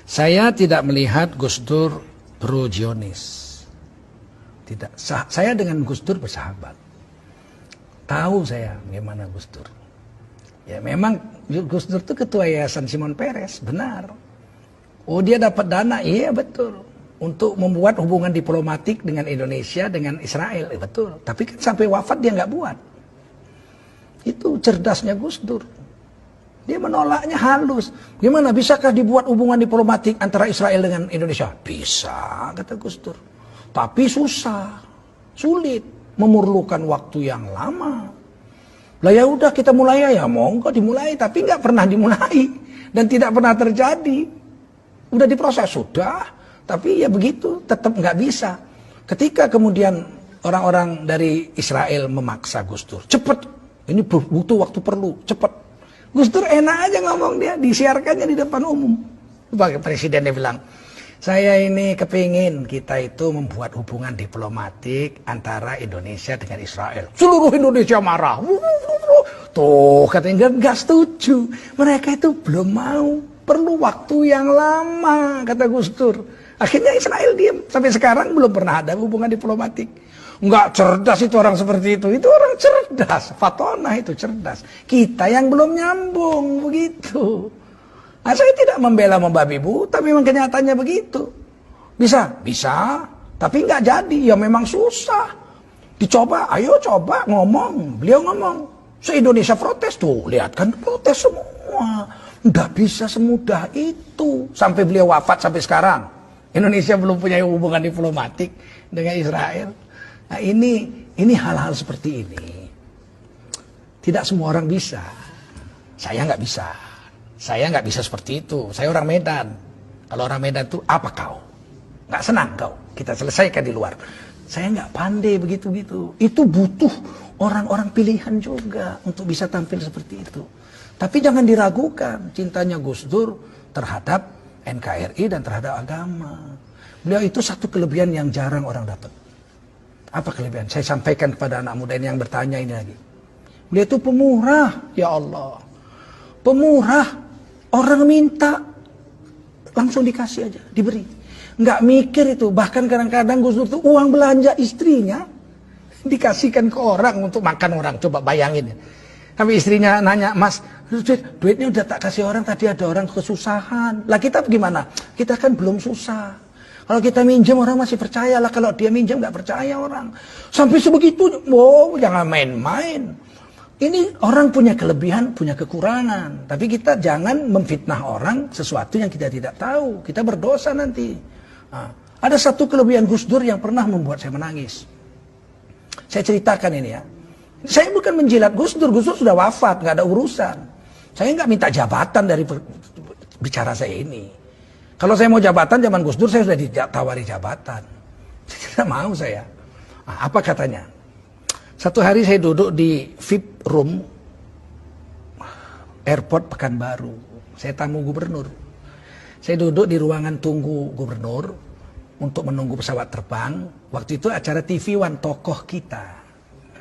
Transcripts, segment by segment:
Saya tidak melihat Gus Dur pro-Zionis. Tidak. Saya dengan Gus Dur bersahabat. Tahu saya gimana Gus Dur. Ya memang Gus Dur itu ketua Yayasan Shimon Peres, benar. Oh dia dapat dana, iya betul. Untuk membuat hubungan diplomatik dengan Indonesia, dengan Israel, betul. Tapi kan sampai wafat dia nggak buat. Itu cerdasnya Gus Dur. Dia menolaknya halus. Gimana, bisakah dibuat hubungan diplomatik antara Israel dengan Indonesia? Bisa, kata Gus Dur. Tapi susah, sulit, memerlukan waktu yang lama. Lah ya udah kita mulai ya, monggo dimulai, tapi nggak pernah dimulai dan tidak pernah terjadi. Udah diproses sudah, tapi ya begitu, tetap nggak bisa. Ketika kemudian orang-orang dari Israel memaksa Gus Dur, cepet, ini butuh waktu perlu, cepet. Gus Dur enak aja ngomong dia, disiarkannya di depan umum. Sebagai presiden dia bilang, saya ini kepingin kita itu membuat hubungan diplomatik antara Indonesia dengan Israel. Seluruh Indonesia marah. Tuh katanya nggak setuju. Mereka itu belum mau. Perlu waktu yang lama, kata Gus Dur. Akhirnya Israel diam. Sampai sekarang belum pernah ada hubungan diplomatik. Nggak cerdas itu orang seperti itu. Itu orang cerdas. Fatona itu cerdas. Kita yang belum nyambung begitu. Nah, saya tidak membela membabi buta, memang kenyataannya begitu. Bisa? Bisa. Tapi nggak jadi, ya memang susah. Dicoba, ayo coba ngomong. Beliau ngomong. Se-Indonesia protes tuh, lihat kan protes semua. Nggak bisa semudah itu. Sampai beliau wafat sampai sekarang. Indonesia belum punya hubungan diplomatik dengan Israel. Nah ini hal-hal seperti ini. Tidak semua orang bisa. Saya nggak bisa. Saya nggak bisa seperti itu. Saya orang Medan. Kalau orang Medan itu apa kau? Nggak senang kau? Kita selesaikan di luar. Saya nggak pandai begitu-gitu. Itu butuh orang-orang pilihan juga untuk bisa tampil seperti itu. Tapi jangan diragukan cintanya Gus Dur terhadap NKRI dan terhadap agama. Beliau itu satu kelebihan yang jarang orang dapat. Apa kelebihan? Saya sampaikan kepada anak muda ini yang bertanya ini lagi. Beliau itu pemurah, ya Allah. Pemurah. Orang minta, langsung dikasih aja, diberi. Nggak mikir itu, bahkan kadang-kadang Gus Dur itu uang belanja istrinya, dikasihkan ke orang untuk makan orang, coba bayangin. Tapi istrinya nanya, mas, duitnya udah tak kasih orang, tadi ada orang kesusahan. Lah kita gimana? Kita kan belum susah. Kalau kita minjem orang masih percaya lah, kalau dia minjem nggak percaya orang. Sampai sebegitu, wow, jangan main-main. Ini orang punya kelebihan, punya kekurangan. Tapi kita jangan memfitnah orang sesuatu yang kita tidak tahu. Kita berdosa nanti. Nah, ada satu kelebihan Gus Dur yang pernah membuat saya menangis. Saya ceritakan ini ya. Saya bukan menjilat Gus Dur sudah wafat, nggak ada urusan. Saya nggak minta jabatan dari bicara saya ini. Kalau saya mau jabatan zaman Gus Dur, saya sudah ditawari jabatan. Tidak mau saya. Nah, apa katanya? Satu hari saya duduk di VIP room airport Pekanbaru. Saya tamu gubernur. Saya duduk di ruangan tunggu gubernur untuk menunggu pesawat terbang. Waktu itu acara TV One tokoh kita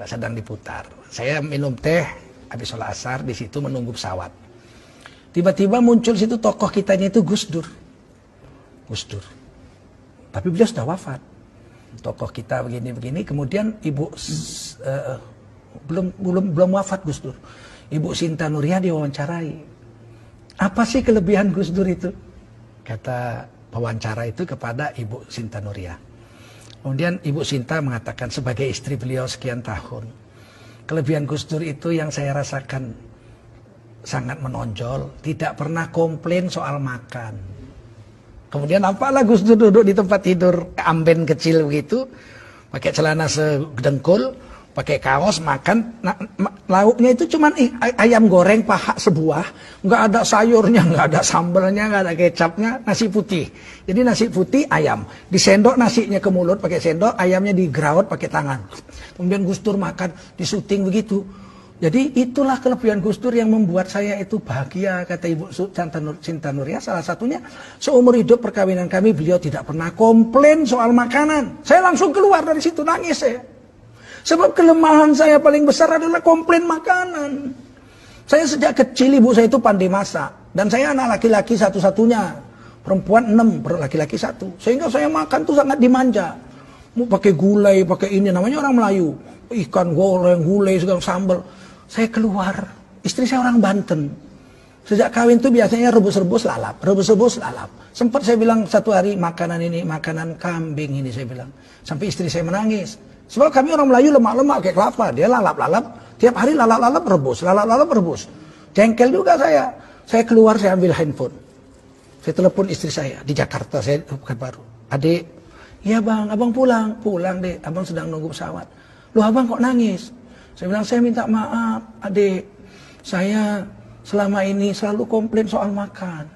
sedang diputar. Saya minum teh habis sholat asar di situ menunggu pesawat. Tiba-tiba muncul situ tokoh kitanya itu Gus Dur. Gus Dur. Tapi beliau sudah wafat. Tokoh kita begini-begini, kemudian ibu belum wafat Gus Dur. Ibu Sinta Nuria diwawancarai. Apa sih kelebihan Gus Dur itu? Kata pewawancara itu kepada Ibu Sinta Nuria. Kemudian Ibu Sinta mengatakan sebagai istri beliau sekian tahun, kelebihan Gus Dur itu yang saya rasakan sangat menonjol, tidak pernah komplain soal makan. Kemudian apalah Gus Dur duduk di tempat tidur amben kecil begitu, pakai celana sedengkul, pakai kaos, makan. Nah, lauknya itu cuman ayam goreng paha sebuah, nggak ada sayurnya, nggak ada sambalnya, nggak ada kecapnya, nasi putih. Jadi nasi putih ayam, disendok nasinya ke mulut pakai sendok, ayamnya digerawat pakai tangan. Kemudian Gus Dur makan, disuting begitu. Jadi itulah kelebihan Gus Dur yang membuat saya itu bahagia, kata Ibu Sinta Nuria. Salah satunya, seumur hidup perkawinan kami beliau tidak pernah komplain soal makanan. Saya langsung keluar dari situ, nangis saya. Sebab kelemahan saya paling besar adalah komplain makanan. Saya sejak kecil ibu saya itu pandai masak. Dan saya anak laki-laki satu-satunya. perempuan 6, laki-laki 1. Sehingga saya makan tuh sangat dimanja. Mau pakai gulai, pakai ini, namanya orang Melayu. Ikan goreng, gulai, segala sambal. Saya keluar, istri saya orang Banten. Sejak kawin tuh biasanya rebus-rebus lalap, rebus-rebus lalap. Sempat saya bilang satu hari, makanan ini, makanan kambing ini saya bilang. Sampai istri saya menangis. Sebab kami orang Melayu lemak-lemak kayak kelapa. Dia lalap-lalap, tiap hari lalap-lalap rebus, lalap-lalap rebus. Jengkel juga saya. Saya keluar, saya ambil handphone. Saya telepon istri saya di Jakarta, saya bukan baru. Adik, iya bang, abang pulang. Pulang dek, abang sedang nunggu pesawat. Loh abang kok nangis? Saya bilang, saya minta maaf adik. Saya selama ini selalu komplain soal makan.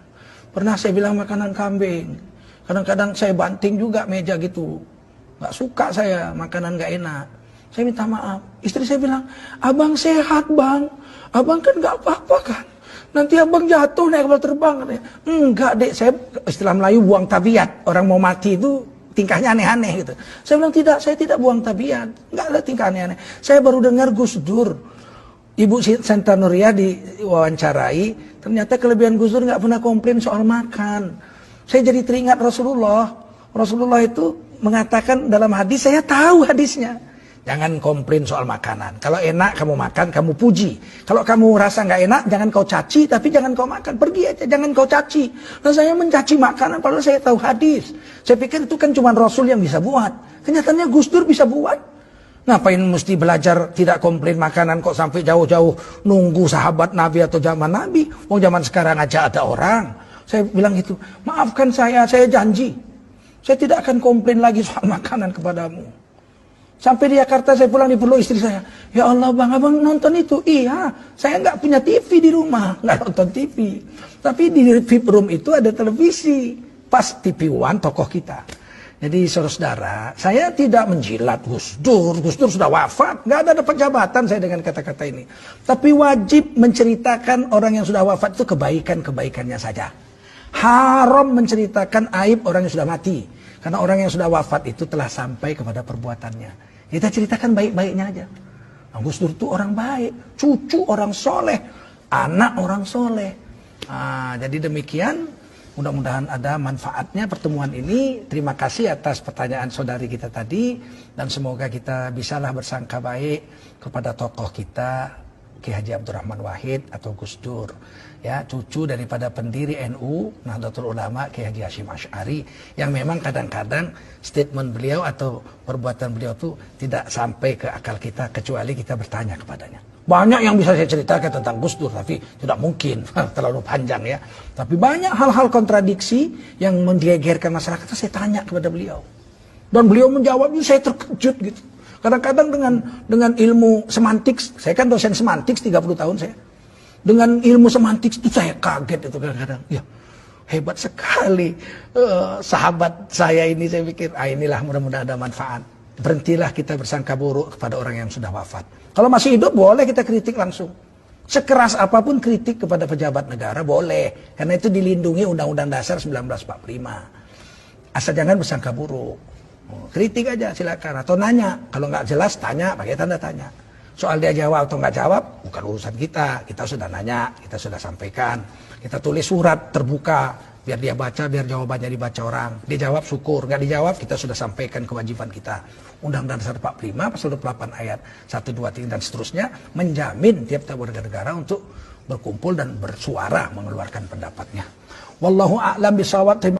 Pernah saya bilang makanan kambing. Kadang-kadang saya banting juga meja gitu. Gak suka saya makanan gak enak. Saya minta maaf. Istri saya bilang, abang sehat bang. Abang kan gak apa-apa kan. Nanti abang jatuh naik kapal terbang. Enggak dek, saya istilah Melayu buang tabiat. Orang mau mati itu tingkahnya aneh-aneh gitu. Saya bilang tidak, saya tidak buang tabiat. Enggak ada tingkah aneh-aneh. Saya baru dengar Gus Dur. Ibu Santa Nuria diwawancarai. Ternyata kelebihan Gus Dur nggak pernah komplain soal makan. Saya jadi teringat Rasulullah. Rasulullah itu mengatakan dalam hadis, saya tahu hadisnya. Jangan komplain soal makanan. Kalau enak kamu makan, kamu puji. Kalau kamu rasa nggak enak, jangan kau caci, tapi jangan kau makan. Pergi aja, jangan kau caci. Nah saya mencaci makanan, padahal saya tahu hadis. Saya pikir itu kan cuma Rasul yang bisa buat. Kenyataannya Gus Dur bisa buat. Ngapain mesti belajar tidak komplain makanan kok sampai jauh-jauh nunggu sahabat Nabi atau zaman Nabi. Oh zaman sekarang aja ada orang. Saya bilang gitu, maafkan saya janji. Saya tidak akan komplain lagi soal makanan kepadamu. Sampai di Jakarta saya pulang dipeluk istri saya. Ya Allah bang, abang nonton itu? Iya, saya nggak punya TV di rumah, nggak nonton TV. Tapi di VIP room itu ada televisi. Pas TV One tokoh kita. Jadi saudara-saudara, saya tidak menjilat Gus Dur. Gus Dur sudah wafat, nggak ada dapat jabatan saya dengan kata-kata ini. Tapi wajib menceritakan orang yang sudah wafat itu kebaikan-kebaikannya saja. Haram menceritakan aib orang yang sudah mati. Karena orang yang sudah wafat itu telah sampai kepada perbuatannya. Kita ceritakan baik-baiknya aja. Nah, Gus Dur itu orang baik, cucu orang soleh, anak orang soleh. Nah, jadi demikian, mudah-mudahan ada manfaatnya pertemuan ini. Terima kasih atas pertanyaan saudari kita tadi. Dan semoga kita bisalah bersangka baik kepada tokoh kita, Ki Haji Abdurrahman Wahid atau Gus Dur. Ya, cucu daripada pendiri NU, Nahdlatul Ulama, Ki Haji Hasyim Asy'ari, yang memang kadang-kadang statement beliau atau perbuatan beliau itu tidak sampai ke akal kita, kecuali kita bertanya kepadanya. Banyak yang bisa saya ceritakan tentang Gus Dur, tapi tidak mungkin, terlalu panjang ya. Tapi banyak hal-hal kontradiksi yang menggegerkan masyarakat, saya tanya kepada beliau. Dan beliau menjawabnya, saya terkejut gitu. Kadang-kadang dengan ilmu semantik, saya kan dosen semantik 30 tahun saya. Dengan ilmu semantik itu saya kaget itu kadang-kadang. Ya, hebat sekali sahabat saya ini, saya pikir, inilah mudah-mudahan ada manfaat. Berhentilah kita bersangka buruk kepada orang yang sudah wafat. Kalau masih hidup boleh kita kritik langsung. Sekeras apapun kritik kepada pejabat negara boleh. Karena itu dilindungi Undang-Undang Dasar 1945. Asal jangan bersangka buruk. Kritik aja silakan. Atau nanya. Kalau nggak jelas tanya, pakai tanda tanya. Soal dia jawab atau nggak jawab, bukan urusan kita. Kita sudah nanya, kita sudah sampaikan. Kita tulis surat terbuka, biar dia baca, biar jawabannya dibaca orang. Dia jawab syukur, nggak dijawab kita sudah sampaikan kewajiban kita. Undang-Undang Dasar 45, pasal 28 ayat 1, 2, 3 dan seterusnya menjamin tiap-tiap warga negara untuk berkumpul dan bersuara mengeluarkan pendapatnya. Wallahu a'lam bishawab.